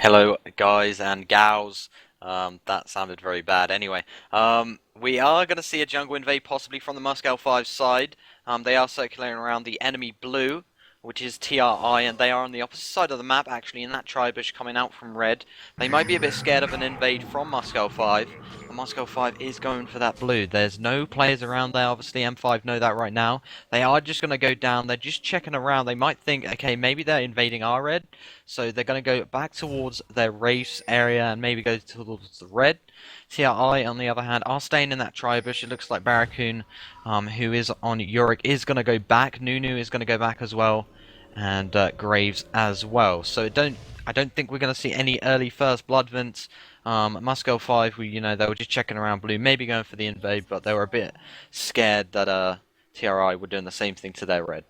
Hello, guys and gals. That sounded very bad. Anyway, we are going to see a jungle invade possibly from the Moscow 5 side. They are circulating around the enemy blue, which is TRI, and they are on the opposite side of the map, actually, in that tri-bush coming out from red. They might be a bit scared of an invade from Moscow 5. The Moscow 5 is going for that blue. There's no players around there, obviously. M5 know that right now. They are just going to go down. They're just checking around. They might think, okay, maybe they're invading our red. So they're going to go back towards their race area and maybe go towards the red. TRI, on the other hand, are staying in that tri-bush. It looks like Barracoon, who is on Yorick, is going to go back. Nunu is going to go back as well. And Graves as well. So I don't think we're going to see any early first blood vints. Moscow 5, they were just checking around blue, maybe going for the invade, but they were a bit scared that TRI were doing the same thing to their red.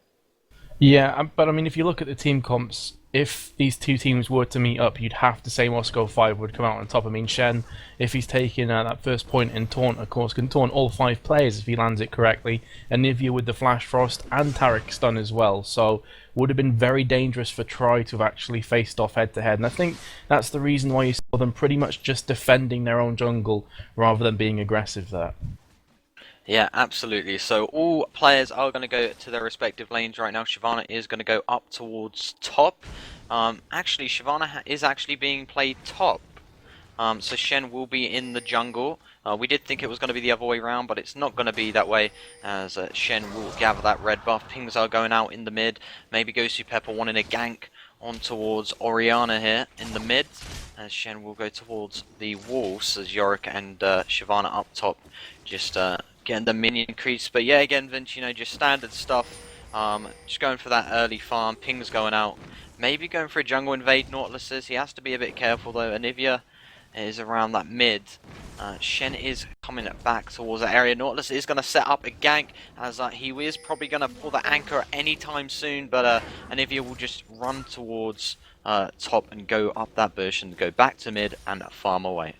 Yeah, but I mean, if you look at the team comps, if these two teams were to meet up, you'd have to say Moscow 5 would come out on top. I mean, Shen, if he's taking that first point in taunt, of course, can taunt all five players if he lands it correctly. And Nivea with the Flash Frost and Tarek stun as well. So would have been very dangerous for Troy to have actually faced off head to head. And I think that's the reason why you saw them pretty much just defending their own jungle rather than being aggressive there. Yeah, absolutely. So all players are going to go to their respective lanes right now. Shyvana is going to go up towards top. Actually, Shyvana is actually being played top. So Shen will be in the jungle. We did think it was going to be the other way around, but it's not going to be that way, as Shen will gather that red buff. Pings are going out in the mid. Maybe Gosu Pepper wanting a gank on towards Oriana here in the mid, as Shen will go towards the walls as Yorick and Shyvana up top, just getting the minion creeps. But yeah, again, Vince, just standard stuff. Just going for that early farm. Pings going out. Maybe going for a jungle invade. Nautilus is. He has to be a bit careful though. Anivia is around that mid. Shen is coming back towards that area. Nautilus is going to set up a gank, as he is probably going to pull the anchor anytime soon, but Anivia will just run towards top and go up that bush and go back to mid and farm away.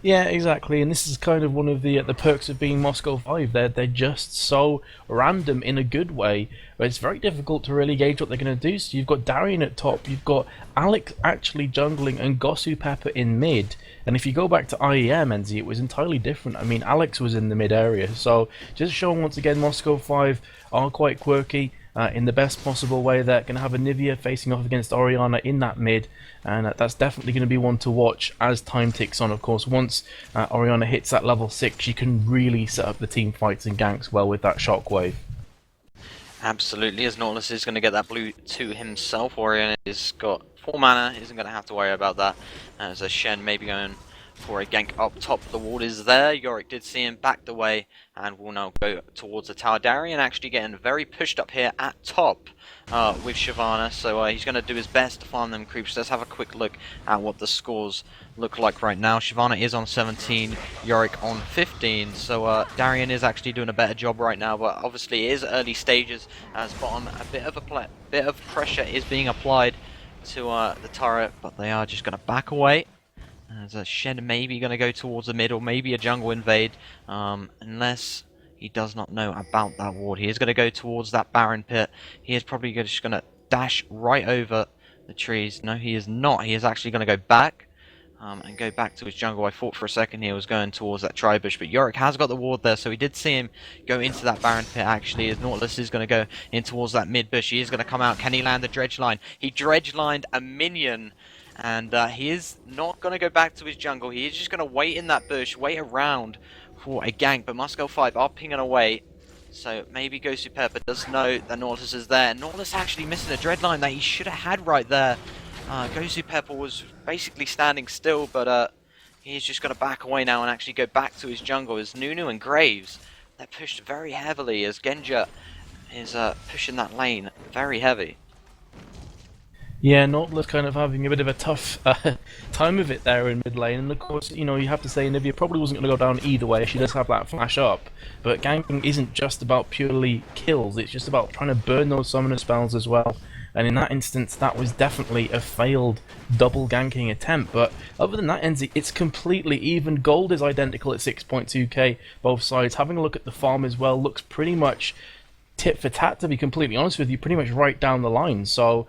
Yeah, exactly, and this is kind of one of the perks of being Moscow 5. They're just so random in a good way, but it's very difficult to really gauge what they're going to do. So you've got Darian at top, you've got Alex actually jungling, and Gosu Pepper in mid. And if you go back to IEM, NZ, it was entirely different. I mean, Alex was in the mid area, so just showing once again Moscow 5 are quite quirky. In the best possible way, they're going to have a Nivea facing off against Oriana in that mid, and that's definitely going to be one to watch as time ticks on. Of course, once Oriana hits that level 6, she can really set up the team fights and ganks well with that shockwave. Absolutely, as Nautilus is going to get that blue to himself. Oriana has got 4 mana, isn't going to have to worry about that. As a Shen maybe going for a gank up top. The ward is there. Yorick did see him, backed away, and will now go towards the tower. Darian actually getting very pushed up here at top with Shyvana, so he's going to do his best to farm them creeps. Let's have a quick look at what the scores look like right now. Shyvana is on 17, Yorick on 15, so Darian is actually doing a better job right now, but obviously it is early stages, as bottom a bit of pressure is being applied to the turret, but they are just going to back away. As a Shen maybe going to go towards the middle, maybe a jungle invade, unless he does not know about that ward. He is going to go towards that Baron pit. He is probably just going to dash right over the trees. No, he is not. He is actually going to go back and go back to his jungle. I thought for a second he was going towards that tri-bush, but Yorick has got the ward there, so he did see him go into that Baron pit actually, as Nautilus is going to go in towards that mid bush. He is going to come out. Can he land the dredge line? He dredge lined a minion. And he is not going to go back to his jungle. He is just going to wait in that bush, wait around for a gank. But Moscow 5 are pinging away. So maybe Gosu Pepper does know that Nautilus is there. Nautilus actually missing a dreadline that he should have had right there. Gosu Pepper was basically standing still, but he's just going to back away now and actually go back to his jungle. As Nunu and Graves, they're pushed very heavily, as Genja is pushing that lane very heavy. Yeah, Nautilus kind of having a bit of a tough time of it there in mid lane, and of course, you have to say Nivea probably wasn't going to go down either way. She does have that flash up, but ganking isn't just about purely kills, it's just about trying to burn those summoner spells as well. And in that instance, that was definitely a failed double ganking attempt, but other than that, Enzi, it's completely even. Gold is identical at 6.2k, both sides. Having a look at the farm as well, looks pretty much tit for tat, to be completely honest with you, pretty much right down the line. So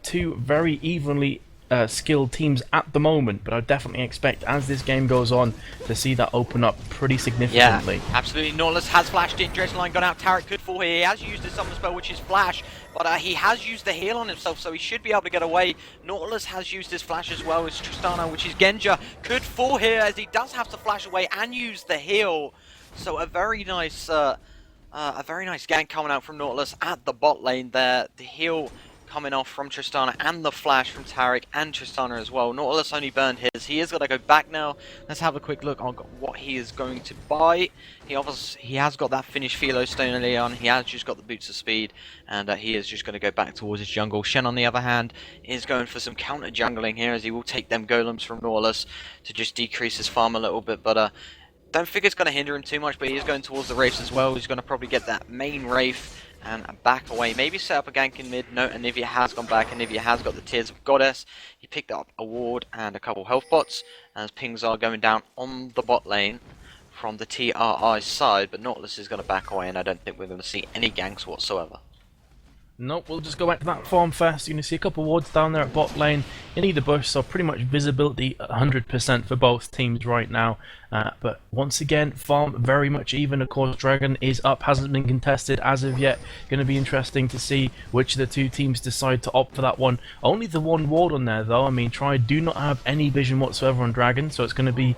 two very evenly skilled teams at the moment, but I definitely expect as this game goes on to see that open up pretty significantly. Yeah, absolutely. Nautilus has flashed in, Dredgeline gone out, Tarek could fall here. He has used his summon spell, which is Flash, but he has used the heal on himself, so he should be able to get away. Nautilus has used his Flash as well as Tristana, which is Genja, could fall here as he does have to flash away and use the heal. So a very nice gank coming out from Nautilus at the bot lane there. The heal coming off from Tristana and the flash from Tarek and Tristana as well. Nautilus only burned his. He is going to go back now. Let's have a quick look on what he is going to buy. He has got that finished Philo Stone early on. He has just got the Boots of Speed, and he is just going to go back towards his jungle. Shen, on the other hand, is going for some counter jungling here, as he will take them golems from Nautilus to just decrease his farm a little bit, but don't think it's going to hinder him too much, but he is going towards the Wraiths as well. He's going to probably get that main Wraith and back away. Maybe set up a gank in mid. No, Anivia has gone back. Anivia has got the Tears of Goddess. He picked up a ward and a couple health bots as pings are going down on the bot lane from the TRI side, but Nautilus is going to back away, and I don't think we're going to see any ganks whatsoever. Nope, we'll just go back to that farm first. You're going to see a couple of wards down there at bot lane in either bush, so pretty much visibility 100% for both teams right now. But once again, farm very much even. Of course, Dragon is up, hasn't been contested as of yet. Going to be interesting to see which of the two teams decide to opt for that one. Only the one ward on there, though. I mean, Tri do not have any vision whatsoever on Dragon, so it's going to be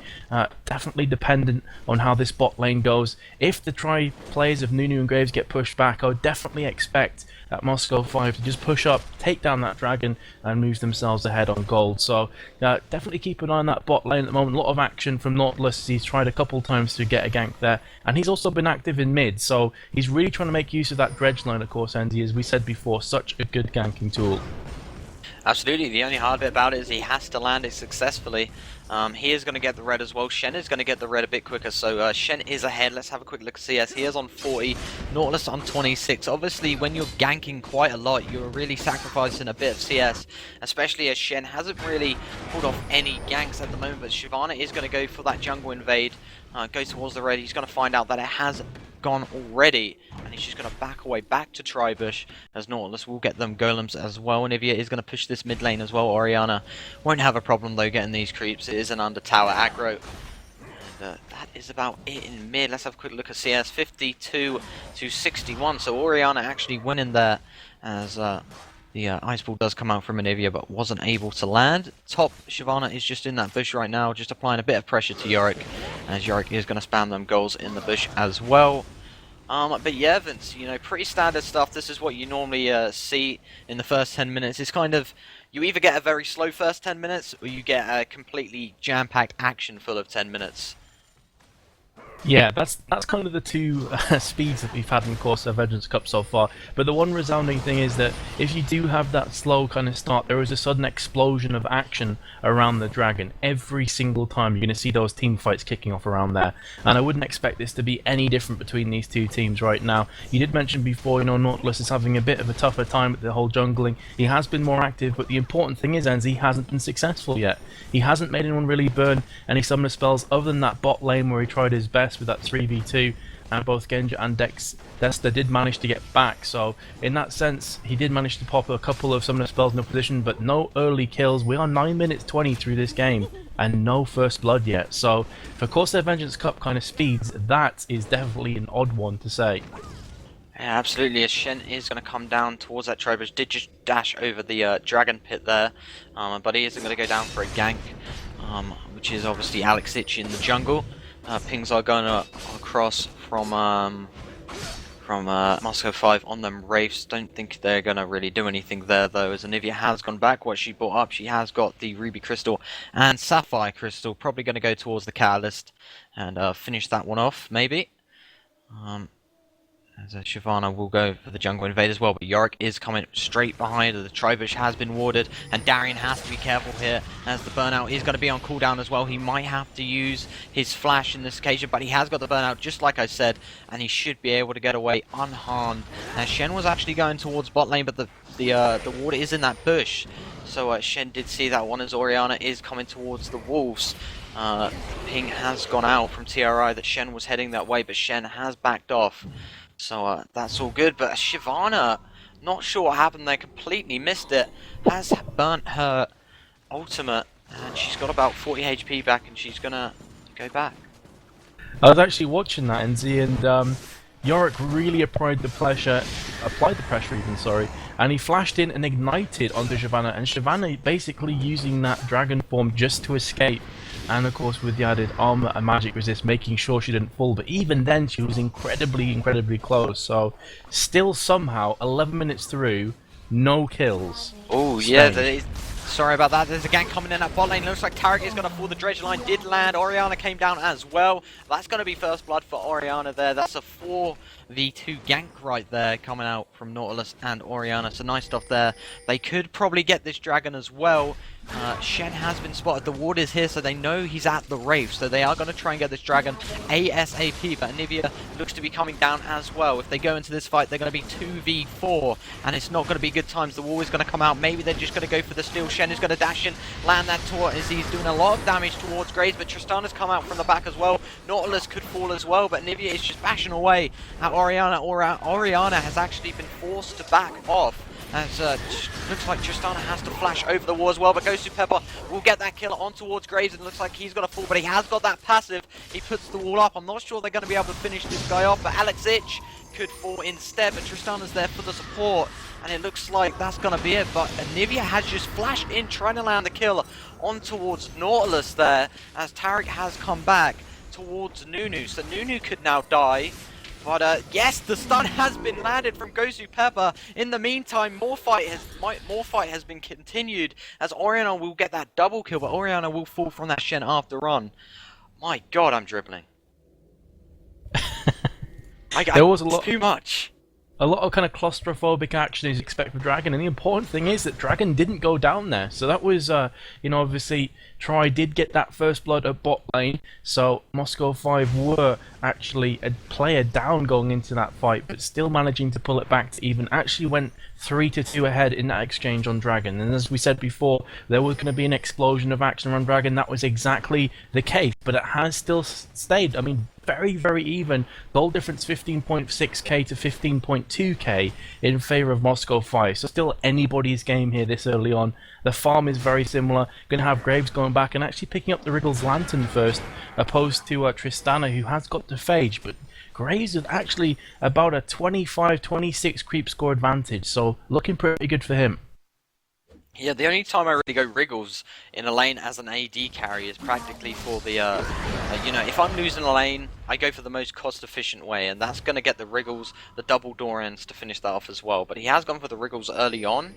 definitely dependent on how this bot lane goes. If the Tri players of Nunu and Graves get pushed back, I would definitely expect that Moscow5 to just push up, take down that Dragon, and move themselves ahead on gold. So definitely keep an eye on that bot lane at the moment. A lot of action from Nautilus. He's tried a couple times to get a gank there, and he's also been active in mid, so he's really trying to make use of that dredge line, of course, and he, as we said before, such a good ganking tool. Absolutely, the only hard bit about it is he has to land it successfully. He is going to get the red as well. Shen is going to get the red a bit quicker, so Shen is ahead. Let's have a quick look at CS. He is on 40, Nautilus on 26. Obviously, when you're ganking quite a lot, you're really sacrificing a bit of CS, especially as Shen hasn't really pulled off any ganks at the moment, but Shyvana is going to go for that jungle invade, go towards the red. He's going to find out that it has gone already, and he's just going to back away back to Tribush, as Nautilus will get them golems as well. Anivia is going to push this mid lane as well. Oriana won't have a problem though getting these creeps. It is an under tower aggro, and that is about it in mid. Let's have a quick look at CS. 52 to 61, so Oriana actually winning there, as the Ice Ball does come out from Anivia but wasn't able to land. Top, Shyvana is just in that bush right now, just applying a bit of pressure to Yorick, as Yorick is going to spam them goals in the bush as well. But yeah, Vince, you know, pretty standard stuff. This is what you normally see in the first 10 minutes. It's kind of, you either get a very slow first 10 minutes, or you get a completely jam-packed action full of 10 minutes. Yeah, that's kind of the two speeds that we've had in Corsair Vengeance Cup so far. But the one resounding thing is that if you do have that slow kind of start, there is a sudden explosion of action around the Dragon. Every single time you're going to see those team fights kicking off around there. And I wouldn't expect this to be any different between these two teams right now. You did mention before, you know, Nautilus is having a bit of a tougher time with the whole jungling. He has been more active, but the important thing is, he hasn't been successful yet. He hasn't made anyone really burn any summoner spells other than that bot lane where he tried his best with that 3v2, and both Genja and Dexter did manage to get back. So in that sense, he did manage to pop a couple of summoner spells in a position, but no early kills. We are 9 minutes 20 through this game and no first blood yet. So for Corsair Vengeance Cup kind of speeds, that is definitely an odd one to say. Yeah, absolutely. As Shen is going to come down towards that Tribush, did just dash over the dragon pit there, but he isn't going to go down for a gank, which is obviously Alex Ich in the jungle. Pings are going across from Moscow5 on them Wraiths. Don't think they're going to really do anything there though, as Anivia has gone back. What she brought up, she has got the Ruby Crystal and Sapphire Crystal. Probably going to go towards the Catalyst and finish that one off, maybe. As Shyvana will go for the jungle invade as well, but Yorick is coming straight behind. The Tribush has been warded, and Darian has to be careful here, as the burnout is going to be on cooldown as well. He might have to use his flash in this occasion, but he has got the burnout, just like I said, and he should be able to get away unharmed. Now, Shen was actually going towards bot lane, but the water is in that bush, so Shen did see that one as Oriana is coming towards the wolves. Ping has gone out from TRI that Shen was heading that way, but Shen has backed off. So that's all good, but Shyvana, not sure what happened there, completely missed it, has burnt her ultimate, and she's got about 40 HP back, and she's gonna go back. I was actually watching that, NZ, and Yorick really applied the pressure even, sorry, and he flashed in and ignited onto Shyvana, and Shyvana basically using that dragon form just to escape, and of course with the added armor and magic resist, making sure she didn't fall, but even then she was incredibly close, so still somehow, 11 minutes through, no kills. Oh yeah, sorry about that. There's a gank coming in at bot lane. Looks like Tarek is going to fall. The dredge line did land. Oriana came down as well. That's going to be first blood for Oriana there. That's a 4v2 gank right there coming out from Nautilus and Oriana. So nice stuff there. They could probably get this dragon as well. Shen has been spotted. The ward is here, so they know he's at the Wraith. So they are going to try and get this dragon ASAP. But Anivia looks to be coming down as well. If they go into this fight, they're going to be 2v4. And it's not going to be good times. The wall is going to come out. Maybe they're just going to go for the steal. Shen is going to dash in, land that taunt as he's doing a lot of damage towards Graves. But Tristana's come out from the back as well. Nautilus could fall as well. But Anivia is just bashing away at Oriana. Oriana has actually been forced to back off. As looks like Tristana has to flash over the wall as well, but Ghost Pepper will get that kill on towards Graves, and looks like he's going to fall, but he has got that passive. He puts the wall up. I'm not sure they're going to be able to finish this guy off, but Alex Ich could fall instead, but Tristana's there for the support, and it looks like that's going to be it. But Anivia has just flashed in, trying to land the kill on towards Nautilus there, as Tarek has come back towards Nunu, so Nunu could now die. But yes, the stun has been landed from Gosu Pepper. In the meantime, more fight has been continued as Oriana will get that double kill, but Oriana will fall from that Shen after on. My God, I'm dribbling. There was a lot too much. A lot of kind of claustrophobic action as you expect from Dragon, and the important thing is that Dragon didn't go down there. So that was, you know, obviously Troy did get that first blood at bot lane, so Moscow5 were actually a player down going into that fight, but still managing to pull it back to even. Actually went 3-2 ahead in that exchange on Dragon, and as we said before, there was going to be an explosion of action on Dragon. That was exactly the case, but it has still stayed. I mean, very even. Goal difference 15.6k to 15.2k in favour of Moscow5. So still anybody's game here this early on. The farm is very similar. Going to have Graves going back and actually picking up the Wriggles Lantern first, opposed to Tristana, who has got the Phage, but Graves is actually about a 25-26 creep score advantage, so looking pretty good for him. Yeah, the only time I really go Wriggles in a lane as an AD carry is practically for the, you know, if I'm losing a lane, I go for the most cost-efficient way, and that's going to get the Wriggles, the double Dorans to finish that off as well. But he has gone for the Wriggles early on.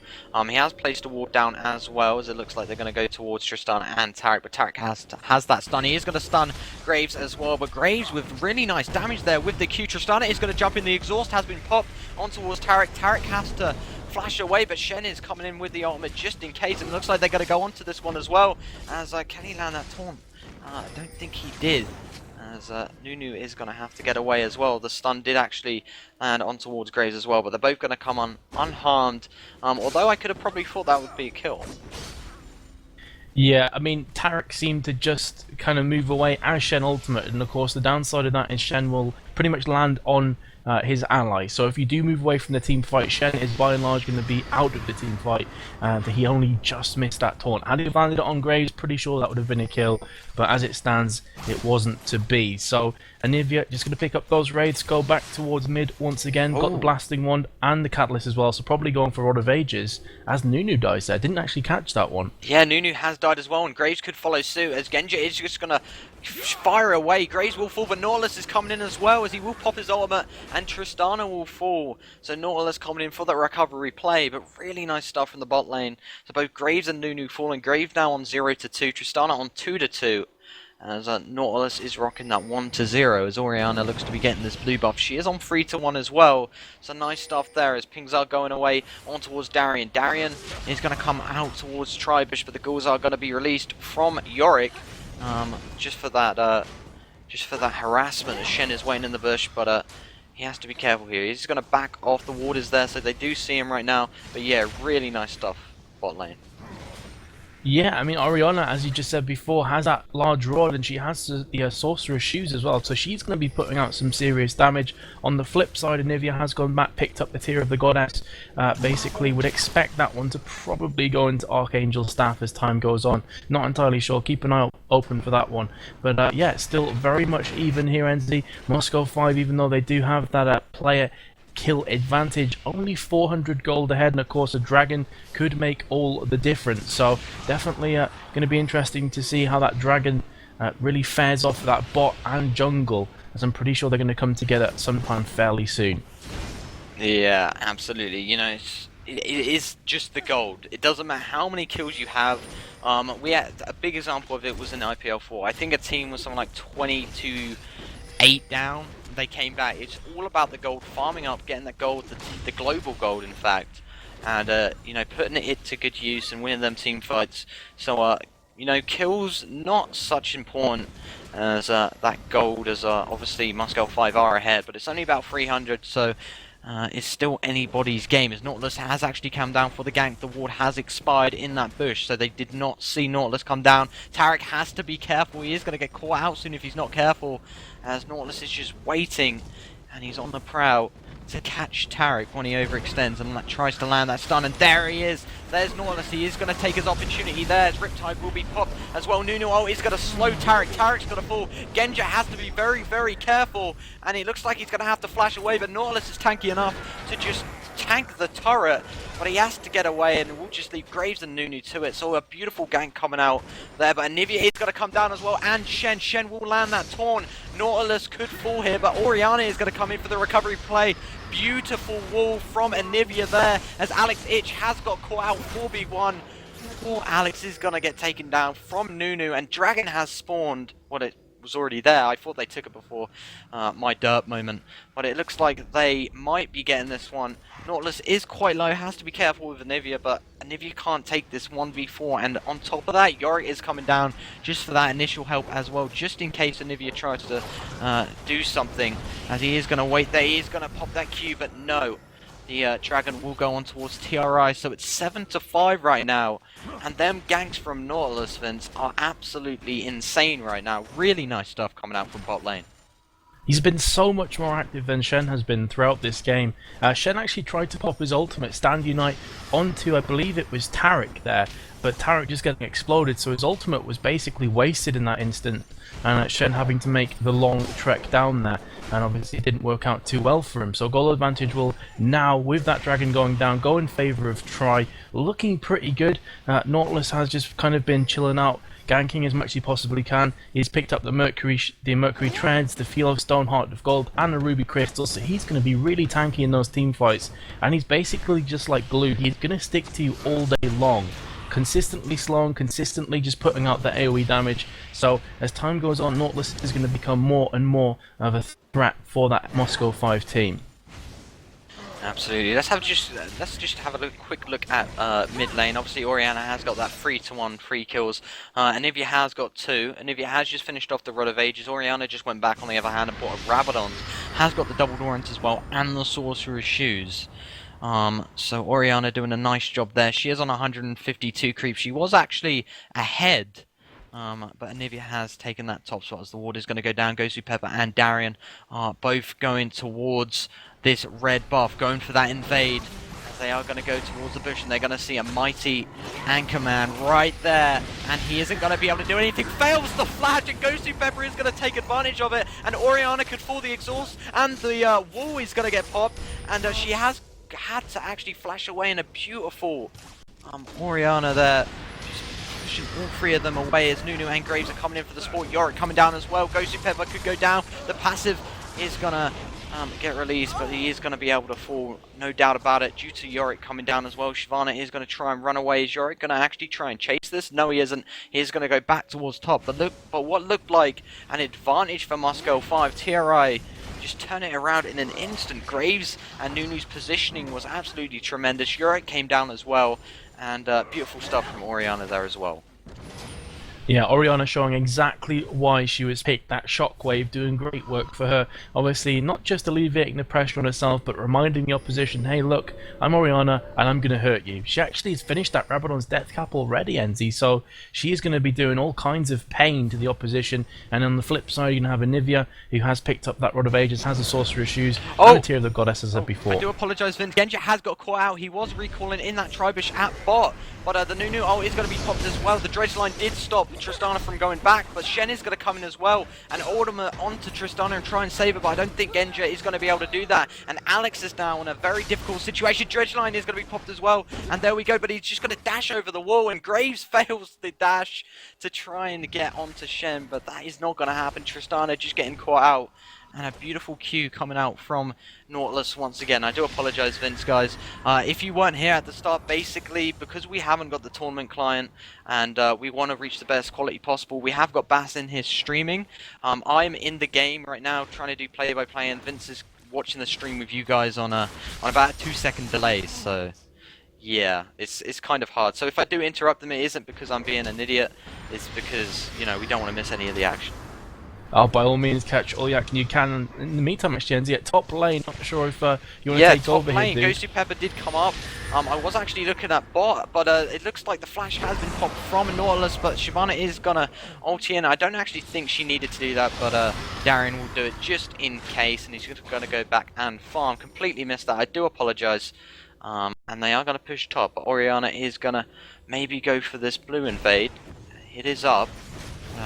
He has placed a ward down as well, as it looks like they're going to go towards Tristana and Tarek, but Tarek has that stun. He is going to stun Graves as well, but Graves with really nice damage there with the Q. Tristana is going to jump in. The exhaust has been popped on towards Tarek. Tarek has to flash away, but Shen is coming in with the ultimate just in case, and it looks like they're going to go on to this one as well. As can he land that taunt? I don't think he did, as Nunu is going to have to get away as well. The stun did actually land on towards Graves as well, but they're both going to come on unharmed, although I could have probably thought that would be a kill. Yeah, I mean, Tarek seemed to just kind of move away as Shen ultimate, and of course the downside of that is Shen will pretty much land on his ally. So if you do move away from the team fight, Shen is by and large going to be out of the team fight, and he only just missed that taunt. Had he landed it on Graves, pretty sure that would have been a kill, but as it stands, it wasn't to be. So Anivia just going to pick up those raids, go back towards mid once again, got the blasting wand and the catalyst as well, so probably going for Rod of Ages as Nunu dies there. Didn't actually catch that one. Yeah, Nunu has died as well, and Graves could follow suit as Genja is just going to fire away. Graves will fall, but Nautilus is coming in as well, as he will pop his ultimate, and Tristana will fall. So Nautilus coming in for the recovery play, but really nice stuff from the bot lane. So both Graves and Nunu falling. Graves now on 0-2, Tristana on 2-2. As Nautilus is rocking that 1-0, as Oriana looks to be getting this blue buff. She is on 3-1 as well, so nice stuff there as pings are going away on towards Darien. Darien is going to come out towards Tribush, but the ghouls are going to be released from Yorick, just for that harassment as Shen is waiting in the bush, but he has to be careful here. He's going to back off. The ward is there, so they do see him right now, but yeah, really nice stuff bot lane. Yeah, I mean, Oriana, as you just said before, has that large rod and she has the Sorcerer's Shoes as well, so she's going to be putting out some serious damage. On the flip side, Anivia has gone back, picked up the Tear of the Goddess. Basically, would expect that one to probably go into Archangel Staff as time goes on. Not entirely sure, keep an eye open for that one. But yeah, still very much even here, NZ. Moscow5, even though they do have that player kill advantage, only 400 gold ahead, and of course a dragon could make all the difference. So definitely going to be interesting to see how that dragon really fares off that bot and jungle, as I'm pretty sure they're going to come together sometime fairly soon. Yeah, absolutely. You know, it is just the gold. It doesn't matter how many kills you have. We had a big example of it was in IPL 4. I think a team was something like 20-8 down. They came back. It's all about the gold, farming up, getting that gold, the global gold, in fact, and you know, putting it to good use and winning them team fights. So you know, kills not such important as that gold, as obviously Moscow5 are ahead, but it's only about 300, so it's still anybody's game, as Nautilus has actually come down for the gank. The ward has expired in that bush, so they did not see Nautilus come down. Tarek has to be careful. He is going to get caught out soon if he's not careful, as Nautilus is just waiting, and he's on the prowl to catch Tarek when he overextends and tries to land that stun, and there he is. There's Nautilus. He is going to take his opportunity there, as Riptide will be popped as well. Nunu is going to slow Tarek. Tarek's going to fall. Genja has to be very, very careful, and it looks like he's going to have to flash away, but Nautilus is tanky enough to just tank the turret, but he has to get away, and we'll just leave Graves and Nunu to it. So a beautiful gank coming out there, but Anivia is going to come down as well, and Shen will land that taunt. Nautilus could fall here, but Oriana is going to come in for the recovery play. Beautiful wall from Anivia there, as Alex Ich has got caught out 4v1. Poor Alex is going to get taken down from Nunu, and Dragon has spawned. What, it was already there. I thought they took it before my derp moment, but it looks like they might be getting this one. Nautilus is quite low, has to be careful with Anivia, but Anivia can't take this 1v4, and on top of that, Yorick is coming down just for that initial help as well, just in case Anivia tries to do something, as he is going to wait there. He is going to pop that Q, but no. The Dragon will go on towards TRI, so it's 7-5 right now. And them ganks from Nautilus, Vince, are absolutely insane right now. Really nice stuff coming out from bot lane. He's been so much more active than Shen has been throughout this game. Shen actually tried to pop his ultimate, Stand Unite, onto, I believe it was Tarek there, but Tarek just getting exploded, so his ultimate was basically wasted in that instant, and Shen having to make the long trek down there, and obviously it didn't work out too well for him. So goal advantage will now, with that dragon going down, go in favour of Tri, looking pretty good. Nautilus has just kind of been chilling out, ganking as much as he possibly can. He's picked up the Mercury Treads, the Philo Stone, Heart of Gold, and the Ruby Crystal, so he's going to be really tanky in those team fights, and he's basically just like glue. He's going to stick to you all day long, consistently slowing, consistently just putting out the AoE damage. So as time goes on, Nautilus is going to become more and more of a threat for that Moscow5 team. Absolutely. Let's just have a quick look at mid lane. Obviously, Oriana has got that 3-1 free kills. Anivia has got 2. Anivia has just finished off the Rod of Ages. Oriana just went back on the other hand and bought a Rabadon. Has got the double Dorrance as well, and the Sorcerer's Shoes. So Oriana doing a nice job there. She is on 152 creep. She was actually ahead. But Anivia has taken that top spot, as the ward is going to go down. Gosu Pepper and Darian are both going towards this red buff, going for that invade. They are going to go towards the bush, and they're going to see a mighty Anchorman right there, and he isn't going to be able to do anything. Fails the flash, and Gosu Pepper is going to take advantage of it, and Oriana could fall the exhaust, and the wall is going to get popped, and she has had to actually flash away in a beautiful Oriana there. Pushing all 3 of them away, as Nunu and Graves are coming in for the sport. Yorick coming down as well. Gosu Pepper could go down. The passive is going to get released, but he is going to be able to fall, no doubt about it, due to Yorick coming down as well. Shyvana is going to try and run away. Is Yorick going to actually try and chase this? No, he isn't. He is going to go back towards top. But what looked like an advantage for Moscow5, TRI just turn it around in an instant. Graves and Nunu's positioning was absolutely tremendous. Yorick came down as well, and beautiful stuff from Oriana there as well. Yeah, Oriana showing exactly why she was picked. That shockwave doing great work for her. Obviously, not just alleviating the pressure on herself, but reminding the opposition, hey, look, I'm Oriana and I'm going to hurt you. She actually has finished that Rabadon's death cap already, Enzi, so she is going to be doing all kinds of pain to the opposition. And on the flip side, you're going to have Anivia, who has picked up that Rod of Ages, has the Sorcerer's Shoes, and a Tear of the Goddess as I said before. I do apologise, Vince. Genja has got caught out. He was recalling in that Tribush at bot, but the Nunu ult is going to be popped as well. The Dredge line did stop Tristana from going back, but Shen is going to come in as well and Ultimate onto Tristana and try and save her, but I don't think Genja is going to be able to do that. And Alex is now in a very difficult situation. Dredge line is going to be popped as well, and there we go, but he's just going to dash over the wall, and Graves fails the dash to try and get onto Shen, but that is not going to happen. Tristana just getting caught out. And a beautiful Q coming out from Nautilus once again. I do apologise, Vince, guys. If you weren't here at the start, basically, because we haven't got the tournament client and we want to reach the best quality possible, we have got Bass in here streaming. I'm in the game right now trying to do play-by-play, and Vince is watching the stream with you guys on about a 2-second delay, so... yeah, it's kind of hard. So if I do interrupt them, it isn't because I'm being an idiot. It's because, you know, we don't want to miss any of the action. Oh, by all means, catch all the action you can. In the meantime, actually, Enzi, at top lane, not sure if you want to take over here, dude. Ghosty Pepper did come up. I was actually looking at bot, but it looks like the flash has been popped from Nautilus, but Shyvana is going to ulti in. I don't actually think she needed to do that, but Darian will do it just in case, and he's going to go back and farm. Completely missed that. I do apologise. And they are going to push top, but Oriana is going to maybe go for this blue invade. It is up.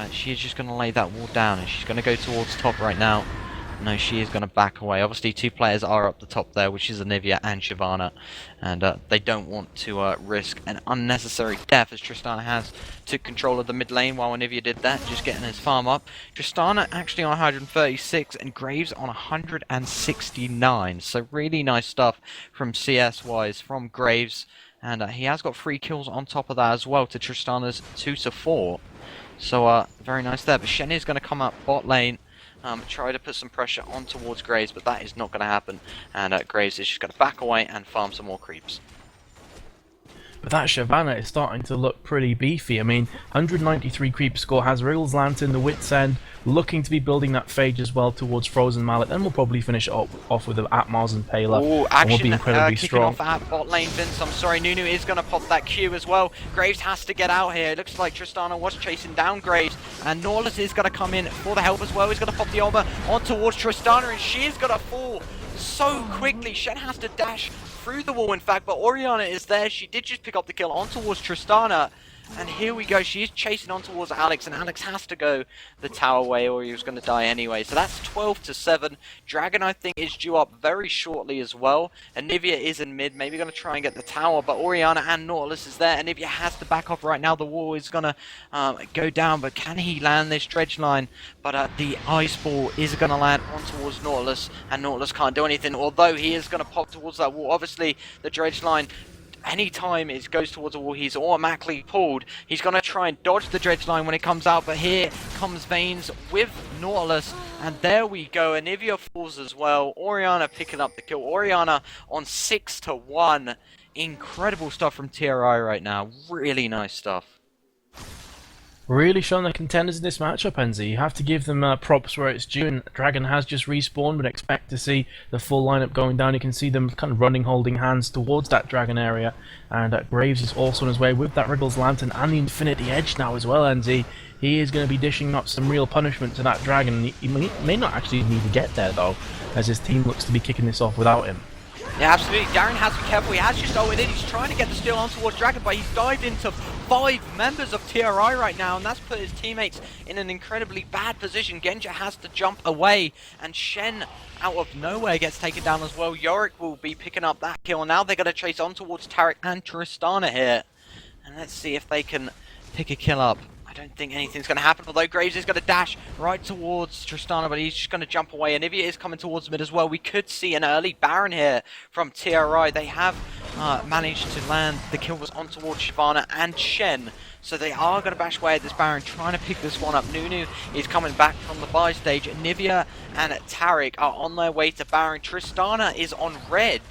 She is just going to lay that wall down, and she's going to go towards top right now. No, she is going to back away. Obviously, two players are up the top there, which is Anivia and Shyvana, and they don't want to risk an unnecessary death, as Tristana has took control of the mid lane while Anivia did that, just getting his farm up. Tristana actually on 136 and Graves on 169, so really nice stuff from CS-wise from Graves, and he has got 3 kills on top of that as well to Tristana's 2 to 4. So, very nice there. But Shen is going to come up bot lane, try to put some pressure on towards Graves, but that is not going to happen. And Graves is just going to back away and farm some more creeps. But that Shyvana is starting to look pretty beefy. I mean, 193 creep score, has Wriggle's Lantern, the Wit's End, looking to be building that phage as well towards Frozen Mallet. Then we'll probably finish it off with Atmars and Paler. Ooh, action, and we'll be incredibly kicking strong. off at bot lane, Vince. I'm sorry, Nunu is going to pop that Q as well. Graves has to get out here. It looks like Tristana was chasing down Graves, and Nautilus is going to come in for the help as well. He's going to pop the armor on towards Tristana, and she is going to fall so quickly. Shen has to dash through the wall, in fact, but Oriana is there. She did just pick up the kill on towards Tristana, and here we go. She is chasing on towards Alex, and Alex has to go the tower way or he was going to die anyway. So that's 12 to 7. Dragon, I think, is due up very shortly as well. Anivia is in mid, maybe going to try and get the tower, but Oriana and Nautilus is there. Anivia has to back off right now. The wall is going to go down, but can he land this dredge line? But the ice ball is going to land on towards Nautilus, and Nautilus can't do anything, although he is going to pop towards that wall. Obviously, the dredge line, anytime it goes towards a wall, he's automatically pulled. He's going to try and dodge the dredge line when it comes out, but here comes Veins with Nautilus, and there we go. Anivia falls as well. Oriana picking up the kill. Oriana on 6 to 1. Incredible stuff from TRI right now. Really nice stuff. Really showing the contenders in this matchup, Enzi. You have to give them props where it's due, and Dragon has just respawned, but expect to see the full lineup going down. You can see them kind of running, holding hands towards that Dragon area, and Graves is also on his way with that Wriggle's Lantern and the Infinity Edge now as well, Enzi. He is going to be dishing up some real punishment to that Dragon. He may not actually need to get there, though, as his team looks to be kicking this off without him. Yeah, absolutely. Darren has to be careful. He has just ulted in. He's trying to get the steal on towards Dragon, but he's dived into 5 members of TRI right now, and that's put his teammates in an incredibly bad position. Genja has to jump away, and Shen, out of nowhere, gets taken down as well. Yorick will be picking up that kill, and now they're going to chase on towards Taric and Tristana here. And let's see if they can pick a kill up. I don't think anything's going to happen, although Graves is going to dash right towards Tristana, but he's just going to jump away. And Anivia is coming towards mid as well. We could see an early Baron here from TRI. They have managed to land the kill was on towards Shyvana and Shen. So they are going to bash away at this Baron, trying to pick this one up. Nunu is coming back from the buy stage. Anivia and Taric are on their way to Baron. Tristana is on red.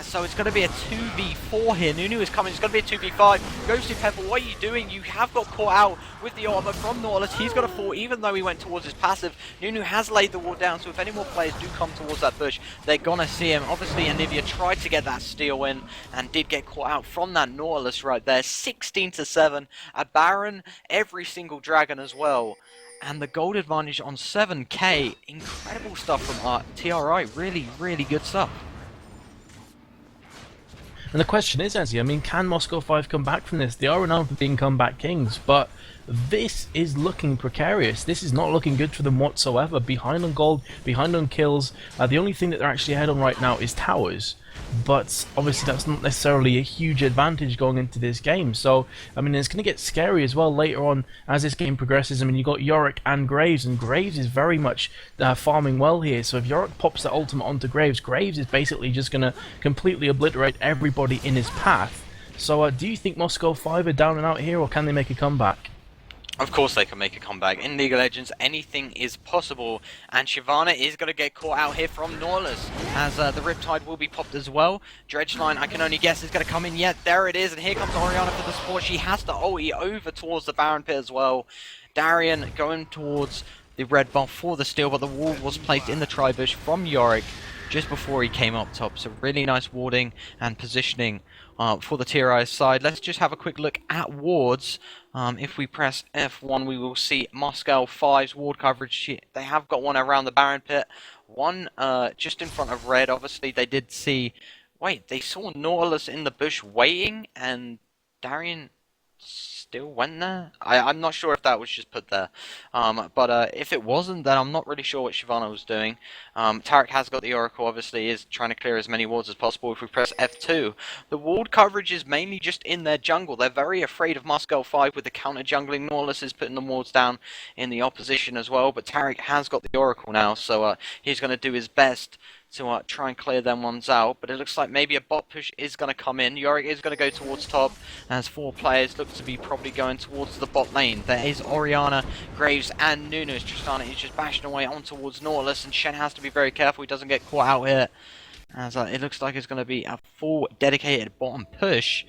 So it's going to be a 2v4 here. Nunu is coming. It's going to be a 2v5. Ghosty Pepper, what are you doing? You have got caught out with the armor from Nautilus. He's got a fall, even though he went towards his passive. Nunu has laid the wall down, so if any more players do come towards that bush, they're going to see him. Obviously, Anivia tried to get that steal in and did get caught out from that Nautilus right there. 16-7. A Baron, every single dragon as well. And the gold advantage on 7k. Incredible stuff from TRI. Really, really good stuff. And the question is, Ezzy, I mean, can Moscow5 come back from this? They are renowned for being comeback kings, but this is looking precarious. This is not looking good for them whatsoever. Behind on gold, behind on kills. The only thing that they're actually ahead on right now is towers. But obviously that's not necessarily a huge advantage going into this game. So, I mean, it's going to get scary as well later on as this game progresses. I mean, you've got Yorick and Graves is very much farming well here. So if Yorick pops the ultimate onto Graves is basically just going to completely obliterate everybody in his path. So do you think Moscow5 are down and out here, or can they make a comeback? Of course they can make a comeback. In League of Legends, anything is possible. And Shyvana is going to get caught out here from Nautilus, as the Riptide will be popped as well. Dredgeline, I can only guess, is going to come in yet. There it is, and here comes Oriana for the support. She has to ulti over towards the Baron Pit as well. Darian going towards the red buff for the steal, but the wall was placed in the tri-bush from Yorick just before he came up top. So really nice warding and positioning for the TRI side. Let's just have a quick look at wards. If we press F1, we will see Moscow5's ward coverage. They have got one around the Baron Pit, one just in front of red. Obviously, they did see... Wait, they saw Nautilus in the bush waiting, and Darian still went there? I'm not sure if that was just put there. But if it wasn't, then I'm not really sure what Shyvana was doing. Tarek has got the Oracle, obviously, is trying to clear as many wards as possible. If we press F2, the ward coverage is mainly just in their jungle. They're very afraid of Moscow5 with the counter jungling. Nautilus is putting the wards down in the opposition as well. But Tarek has got the Oracle now, so he's going to do his best to try and clear them ones out, but it looks like maybe a bot push is going to come in. Yorick is going to go towards top, as 4 players look to be probably going towards the bot lane. There is Oriana, Graves, and Nunes. Tristana is just bashing away on towards Nautilus, and Shen has to be very careful he doesn't get caught out here, as it looks like it's going to be a full dedicated bottom push.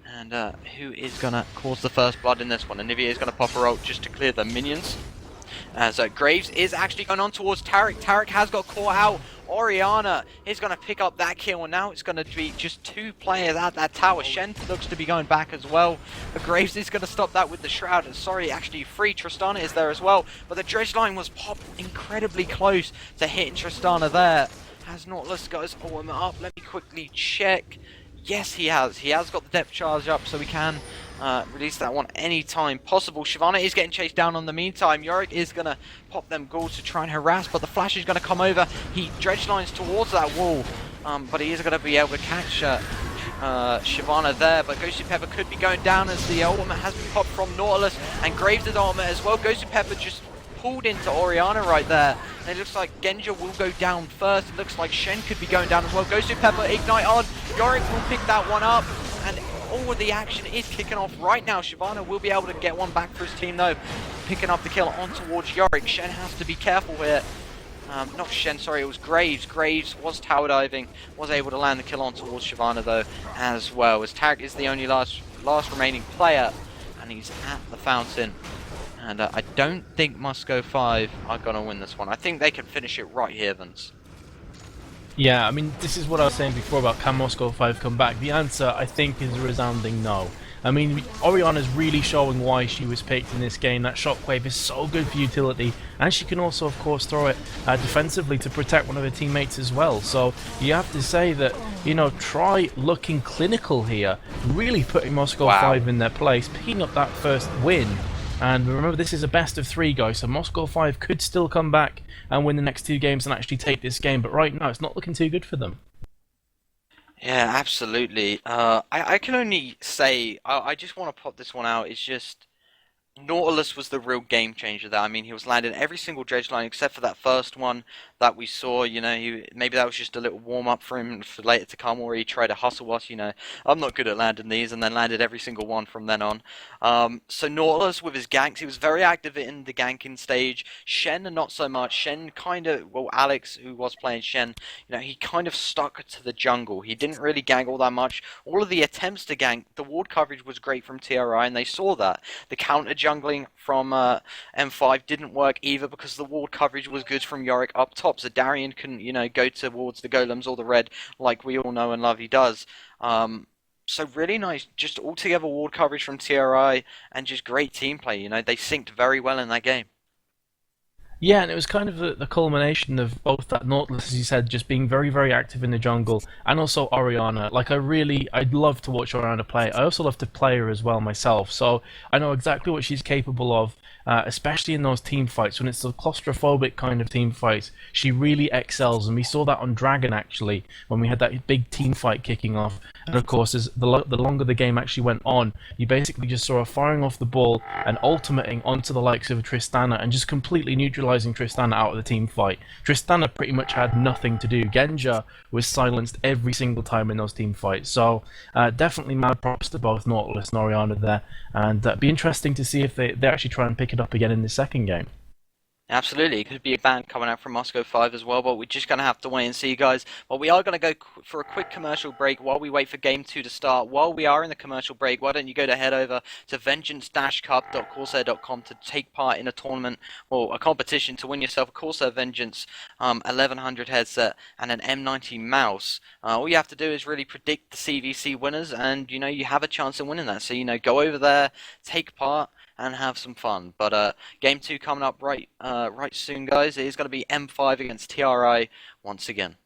And who is going to cause the first blood in this one? Anivia is going to pop her ult just to clear the minions. As Graves is actually going on towards Tarek. Tarek has got caught out. Oriana is going to pick up that kill, and now it's going to be just 2 players at that tower. Shen looks to be going back as well, but Graves is going to stop that with the Shroud. Sorry, actually free. Tristana is there as well, but the dredge line was popped incredibly close to hitting Tristana there. Has Nautilus got his ultimate up? Let me quickly check. Yes, he has. He has got the depth charge up, so we can release that one anytime possible. Shyvana is getting chased down on the meantime. Yorick is going to pop them ghouls to try and harass, but the flash is going to come over. He dredge lines towards that wall, but he is going to be able to catch Shyvana there. But Ghosty Pepper could be going down as the ultimate has been popped from Nautilus, and Graves' ultimate as well. Ghosty Pepper just pulled into Oriana right there, and it looks like Genja will go down first. It looks like Shen could be going down as well. Ghosty Pepper ignite on. Yorick will pick that one up, and all of the action is kicking off right now. Shyvana will be able to get one back for his team though, picking up the kill on towards Yorick. Shen has to be careful here. Not Shen, sorry, it was Graves. Graves was tower diving, was able to land the kill on towards Shyvana though as well, as Tarek is the only last remaining player, and he's at the fountain. And I don't think Moscow5 are going to win this one. I think they can finish it right here, Vince. Yeah, I mean, this is what I was saying before about can Moscow5 come back. The answer, I think, is a resounding no. I mean, Oriana's really showing why she was picked in this game. That shockwave is so good for utility, and she can also, of course, throw it defensively to protect one of her teammates as well. So you have to say that, you know, try looking clinical here, really putting Moscow5 in their place, picking up that first win. And remember, this is a best of 3, guys, so Moscow5 could still come back and win the next 2 games and actually take this game, but right now it's not looking too good for them. Yeah, absolutely. I can only say, I just want to pop this one out. It's just Nautilus was the real game changer there. I mean, he was landing every single dredge line except for that first one that we saw. Maybe that was just a little warm up for him for later to come, or he tried to hustle us. I'm not good at landing these, and then landed every single one from then on. So Nautilus with his ganks, he was very active in the ganking stage. Shen, not so much. Shen kind of, well, Alex, who was playing Shen, he kind of stuck to the jungle. He didn't really gank all that much. All of the attempts to gank, the ward coverage was great from TRI, and they saw that. The counter jungling from M5 didn't work either because the ward coverage was good from Yorick up top, so Darian couldn't, go towards the golems or the red like we all know and love he does. So really nice, just altogether ward coverage from TRI and just great team play. They synced very well in that game. Yeah, and it was kind of the culmination of both that Nautilus, as you said, just being very, very active in the jungle, and also Oriana. Like, I'd love to watch Oriana play. I also love to play her as well myself, so I know exactly what she's capable of, especially in those team fights, when it's the claustrophobic kind of team fights. She really excels, and we saw that on Dragon, actually, when we had that big team fight kicking off. And of course, as the longer the game actually went on, you basically just saw her firing off the ball and ultimating onto the likes of Tristana and just completely neutralizing Tristana out of the team fight. Tristana pretty much had nothing to do. Genja was silenced every single time in those team fights. So definitely mad props to both Nautilus and Oriana there. And it'd be interesting to see if they actually try and pick it up again in the second game. Absolutely, it could be a band coming out from Moscow5 as well, but we're just going to have to wait and see, guys. But we are going to go for a quick commercial break while we wait for Game 2 to start. While we are in the commercial break, why don't you go to head over to vengeance-cup.corsair.com to take part in a tournament, or a competition to win yourself a Corsair Vengeance 1100 headset and an M90 mouse. All you have to do is really predict the CVC winners, and you have a chance of winning that. So go over there, take part, and have some fun. But Game 2 coming up right soon, guys. It is going to be M5 against TRI once again.